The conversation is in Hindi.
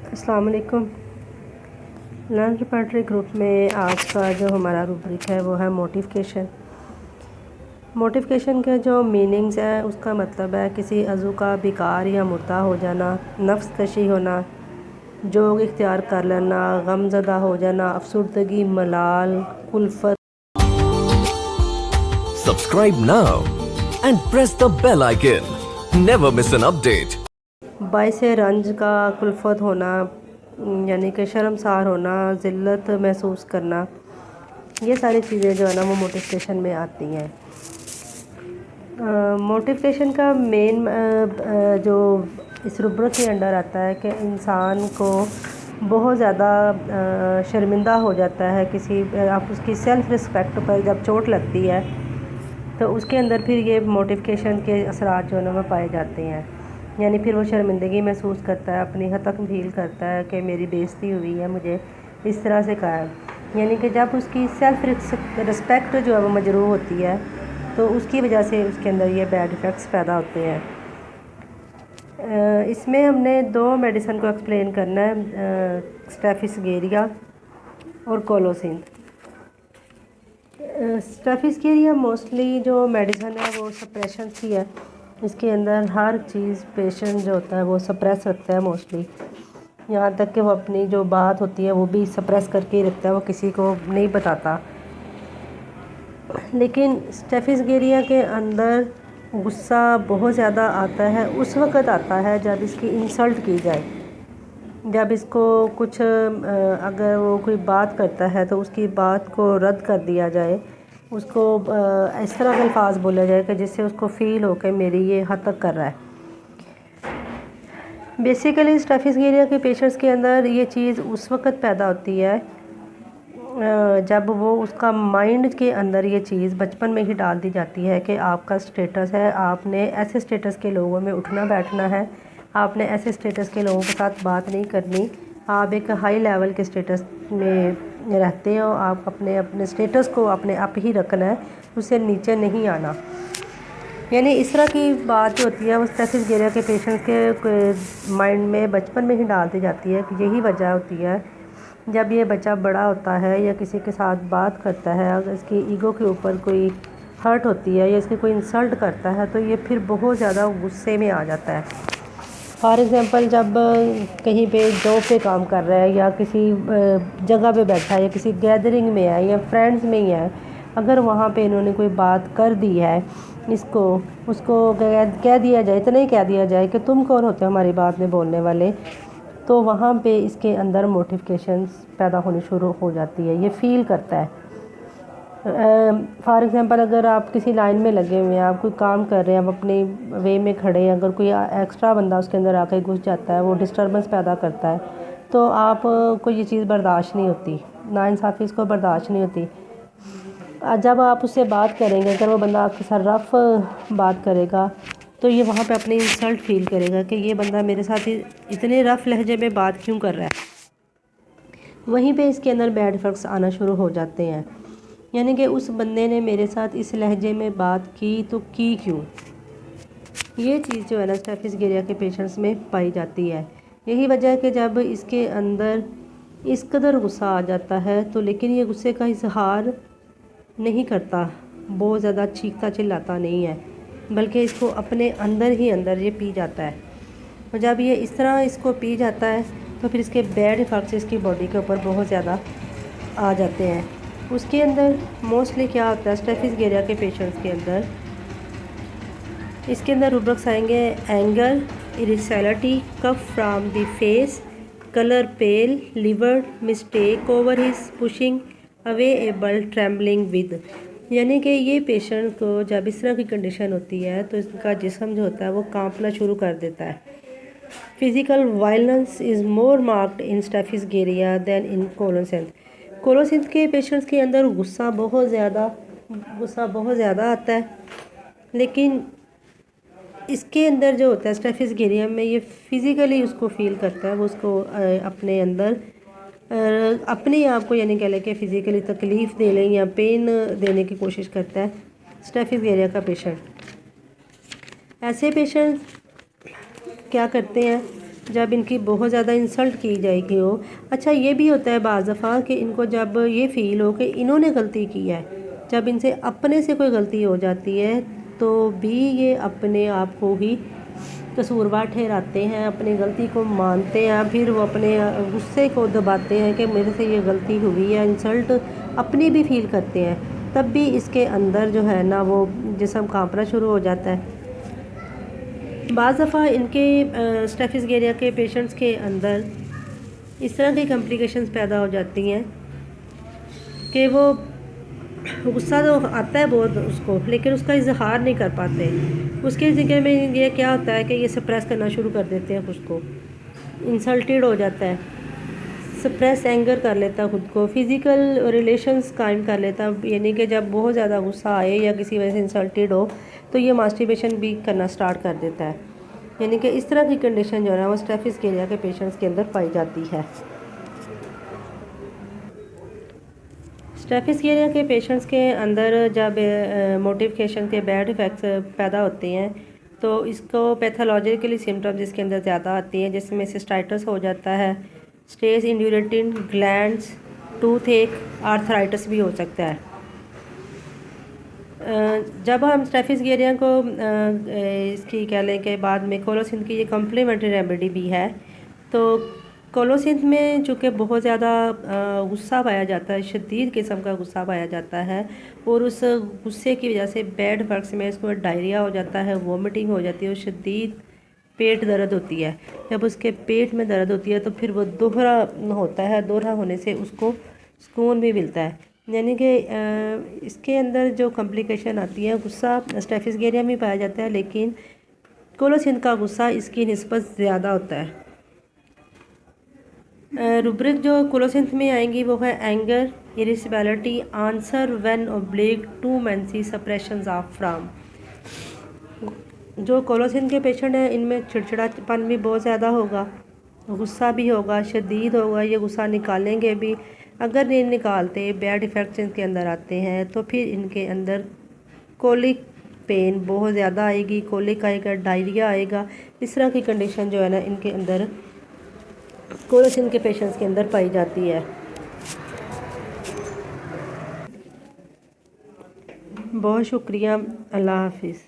अस्सलाम वालेकुम। लर्न रिपर्टरी ग्रुप में आज का जो हमारा रूब्रिक है वो है मोटिफिकेशन। मोटिफिकेशन के जो मीनिंग्स है उसका मतलब है किसी अज़ू का बेकार या मुर्दा हो जाना, नफ्स कशी होना, जोग इख्तियार कर लेना, गमज़दा हो जाना, अफसुर्दगी, मलाल, कुल्फ़त। Subscribe now and press the bell icon. Never miss an update. बाइसे रंज का कुल्फ़त होना यानी कि शर्मसार होना, ज़िल्लत महसूस करना, ये सारी चीज़ें जो है ना वो मोटिफिकेशन में आती हैं। मोटिफिकेशन का मेन जो इस रुब्रिक के अंडर आता है कि इंसान को बहुत ज़्यादा शर्मिंदा हो जाता है किसी आप उसकी सेल्फ़ रिस्पेक्ट पर जब चोट लगती है तो उसके अंदर फिर ये मोटिफिकेशन के असरात जो है ना वो पाए जाते हैं। यानी फिर वो शर्मिंदगी महसूस करता है, अपनी हतक फील करता है कि मेरी बेइज्जती हुई है, मुझे इस तरह से कहा है। यानी कि जब उसकी सेल्फ़ रिस्पेक्ट जो है वो मजरूह होती है तो उसकी वजह से उसके अंदर ये बैड इफ़ेक्ट्स पैदा होते हैं। इसमें हमने दो मेडिसिन को एक्सप्लेन करना है, स्टेफिसगेरिया और कोलोसिन। स्टेफिसगेरिया मोस्टली जो मेडिसिन है वो सप्रेशन की है। इसके अंदर हर चीज़ पेशेंट जो होता है वो सप्रेस रखता है मोस्टली, यहाँ तक कि वो अपनी जो बात होती है वो भी सप्रेस करके ही रखता है, वो किसी को नहीं बताता। लेकिन स्टेफिसगेरिया के अंदर गुस्सा बहुत ज़्यादा आता है, उस वक़्त आता है जब इसकी इंसल्ट की जाए, जब इसको कुछ अगर वो कोई बात करता है तो उसकी बात को रद्द कर दिया जाए, उसको इस तरह के अल्फाज बोले जाए कि जिससे उसको फ़ील हो कि मेरी ये हद तक कर रहा है। बेसिकली स्टेफिसगेरिया के पेशेंट्स के अंदर ये चीज़ उस वक़्त पैदा होती है जब वो उसका माइंड के अंदर ये चीज़ बचपन में ही डाल दी जाती है कि आपका स्टेटस है, आपने ऐसे स्टेटस के लोगों में उठना बैठना है, आपने ऐसे स्टेटस के लोगों के साथ बात नहीं करनी, आप एक हाई लेवल के स्टेटस में रहते हो, आप अपने अपने स्टेटस को अपने आप ही रखना है, उससे नीचे नहीं आना। यानी इस तरह की बात जो होती है वो स्टेफिसगेरिया के पेशेंट्स के माइंड में बचपन में ही डाल दी जाती है कि यही वजह होती है जब ये बच्चा बड़ा होता है या किसी के साथ बात करता है, अगर इसकी ईगो के ऊपर कोई हर्ट होती है या इसकी कोई इंसल्ट करता है तो ये फिर बहुत ज़्यादा गुस्से में आ जाता है। फॉर एग्ज़ाम्पल जब कहीं पे जॉब पे काम कर रहा है या किसी जगह पे बैठा है या किसी गैदरिंग में है या फ्रेंड्स में ही है, अगर वहाँ पे इन्होंने कोई बात कर दी है, इसको उसको कह दिया जाए, इतना ही कह दिया जाए कि तुम कौन होते हो हमारी बात में बोलने वाले, तो वहाँ पे इसके अंदर मोटिफिकेशंस पैदा होनी शुरू हो जाती है, ये फ़ील करता है। फॉर एग्ज़ाम्पल अगर आप किसी लाइन में लगे हुए हैं, आप कोई काम कर रहे हैं, आप अपने वे में खड़े हैं, अगर कोई एक्स्ट्रा बंदा उसके अंदर आकर घुस जाता है, वो डिस्टर्बेंस पैदा करता है, तो आप को ये चीज़ बर्दाश्त नहीं होती, नाइंसाफ़ी इसको बर्दाश्त नहीं होती। जब आप उससे बात करेंगे, अगर वो बंदा आपके साथ रफ़ बात करेगा तो ये वहाँ पे अपनी इंसल्ट फ़ील करेगा कि ये बंदा मेरे साथ इतने रफ़ लहजे में बात क्यों कर रहा है। वहीं पे इसके अंदर बैड इफ़ेक्ट्स आना शुरू हो जाते हैं, यानी कि उस बंदे ने मेरे साथ इस लहजे में बात की तो की क्यों। ये चीज़ जो है ना स्टेफिसगेरिया के पेशेंट्स में पाई जाती है। यही वजह है कि जब इसके अंदर इस कदर गुस्सा आ जाता है तो लेकिन ये गुस्से का इजहार नहीं करता, बहुत ज़्यादा चीखता चिल्लाता नहीं है, बल्कि इसको अपने अंदर ही अंदर ये पी जाता है। और जब ये इस तरह इसको पी जाता है तो फिर इसके बैड इफ़ेक्ट्स इसकी बॉडी के ऊपर बहुत ज़्यादा आ जाते हैं। उसके अंदर मोस्टली क्या होता है स्टेफिसगेरिया के पेशेंट्स के अंदर, इसके अंदर रुब्रिक्स आएंगे anger, irritability, cough from the face, colour pale, liver, mistake over his pushing away able, trembling with. यानी कि ये पेशेंट को जब इस तरह की कंडीशन होती है तो इसका जिस्म जो होता है वो कांपना शुरू कर देता है। Physical violence is more marked in staphysagria than in colocynth. Colocynth के पेशेंट्स के अंदर गुस्सा बहुत ज़्यादा आता है, लेकिन इसके अंदर जो होता है स्टेफिसगेरिया में ये फिज़िकली उसको फ़ील करता है, वो उसको अपने अंदर अपने आप को यानी कह लें कि फ़िज़िकली तकलीफ़ दे लें या पेन देने की कोशिश करता है स्टेफिसगेरिया का पेशेंट। ऐसे पेशेंट क्या करते हैं जब इनकी बहुत ज़्यादा इंसल्ट की जाएगी हो। अच्छा ये भी होता है बाज़ दफ़ा कि इनको जब ये फ़ील हो कि इन्होंने गलती की है, जब इनसे अपने से कोई गलती हो जाती है तो भी ये अपने आप को ही कसूरवार ठहराते हैं, अपनी गलती को मानते हैं, फिर वो अपने गुस्से को दबाते हैं कि मेरे से ये गलती हुई है, इंसल्ट अपनी भी फ़ील करते हैं। तब भी इसके अंदर जो है ना वो जिस्म कांपना शुरू हो जाता है। बाज़ दफ़ा इनके स्टेफिस के पेशेंट्स के अंदर इस तरह की कॉम्प्लिकेशंस पैदा हो जाती हैं कि वो गुस्सा तो आता है बहुत उसको, लेकिन उसका इजहार नहीं कर पाते। उसके ज़िक्र में ये क्या होता है कि ये सप्रेस करना शुरू कर देते हैं खुद को, इंसल्टेड हो जाता है, सप्रेस एंगर कर लेता है खुद को, फ़िज़िकल रिलेशंस कायम कर लेता है। यानी कि जब बहुत ज़्यादा गुस्सा आए या किसी वजह से इंसल्टेड हो तो ये मास्टरबेशन भी करना स्टार्ट कर देता है। यानी कि इस तरह की कंडीशन जो है ना वो स्टेफिस के पेशेंट्स के अंदर पाई जाती है। स्टेफिस के पेशेंट्स के अंदर जब मोटिफिकेशन के बैड इफ़ेक्ट्स पैदा होते हैं तो इसको पैथोलॉजिकली सिम्टम्स इसके अंदर ज़्यादा आती हैं, जिसमें सिस्टाइटिस हो जाता है, स्ट्रेस इंड्यूरेटिन ग्लैंड्स, टूथ एक, आर्थराइटिस भी हो सकता है। जब हम स्टेफिस को इसकी कह लें कि बाद में कोलोसिन की ये कम्प्लीमेंट्री रेमेडी भी है। तो कोलोसिन में चूँकि बहुत ज़्यादा गुस्सा पाया जाता है, शदीद किस्म का गुस्सा पाया जाता है, और उस गुस्से की वजह से बैड इफेक्ट्स में इसको डायरिया हो जाता है, वोमिटिंग हो जाती है और शदीद पेट दर्द होती है। जब उसके पेट में दर्द होती है तो फिर वो दोहरा होता है, दोहरा होने से उसको सुकून भी मिलता है। यानी कि इसके अंदर जो कॉम्प्लिकेशन आती है, गुस्सा स्टेफिस में पाया जाता है, लेकिन कोलोसिन का गुस्सा इसकी निस्बत ज़्यादा होता है। रुब्रिक जो कोलोसिन में आएंगी वो है anger, irritability, answer when oblique to menses, suppressions of from. जो कोलोसिन के पेशेंट हैं इनमें चिड़चिड़ापन भी बहुत ज़्यादा होगा, गुस्सा भी होगा, शदीद होगा, ये गुस्सा निकालेंगे भी। अगर नहीं निकालते, बैड इफ़ेक्ट्स इनके अंदर आते हैं तो फिर इनके अंदर कोलिक पेन बहुत ज़्यादा आएगी, कोलिक आएगा, डायरिया आएगा। इस तरह की कंडीशन जो है ना इनके अंदर कोलोसिन के पेशेंट्स के अंदर पाई जाती है। बहुत शुक्रिया, अल्लाह हाफिज़।